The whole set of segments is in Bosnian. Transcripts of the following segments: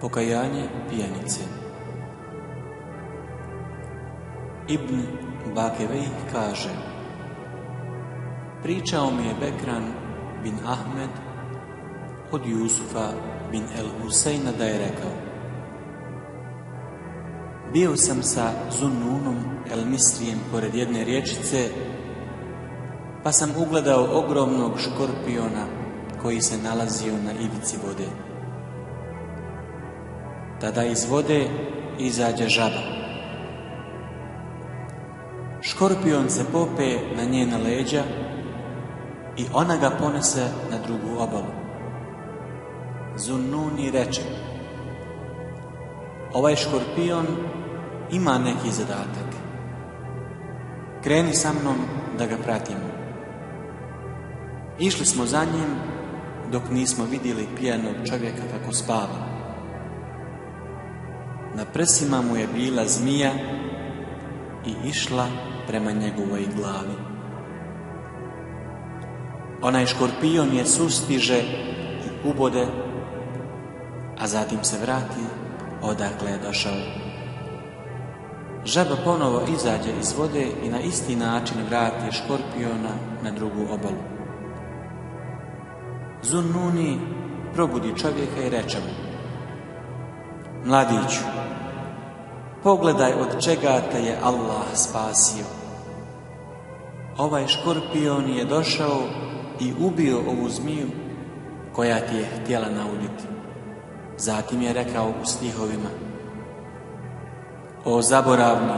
Pokajanje pijanice. Ibn Bakevej kaže: pričao mi je Bekran bin Ahmed od Jusufa bin el-Husejna da je rekao: bio sam sa Zunnunom el-Misrijem pored jedne rječice, pa sam ugledao ogromnog škorpiona koji se nalazio na ivici vode. Tada iz vode izađe žaba. Škorpion se pope na njena leđa i ona ga ponese na drugu obalu. Zunnuni reče: ovaj škorpion ima neki zadatak. Kreni sa mnom da ga pratimo. Išli smo za njim dok nismo vidjeli pijanog čovjeka kako spava. Na prsima mu je bila zmija i išla prema njegovoj glavi. Onaj škorpion je sustiže i ubode, a zatim se vrati odakle je došao. Žaba ponovo izađe iz vode i na isti način vrati škorpiona na drugu obalu. Zunnuni probudi čovjeka i reče mu: mladiću, pogledaj od čega te je Allah spasio. Ovaj škorpion je došao i ubio ovu zmiju koja ti je htjela nauditi. Zatim je rekao u stihovima: o zaboravni,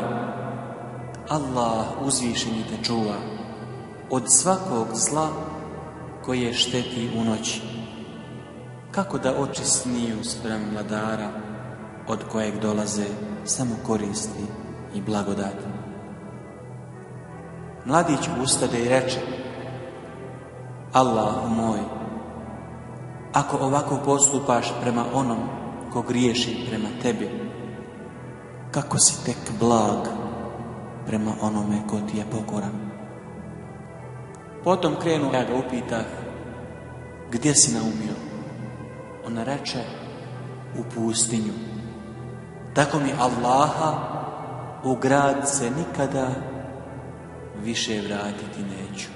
Allah uzvišeni te čuva od svakog zla koje šteti u noći. Kako da oči smiju spram vladara od kojeg dolaze samo koristi i blagodati. Mladić ustade i reče: Allahu moj, ako ovako postupaš prema onom ko griješi prema tebi, kako si tek blag prema onome ko ti je pokoran. Potom krenu, ja ga upitah: gdje si naumio? Ona reče: u pustinju. Tako mi Allaha, u grad se nikada više vratiti neću.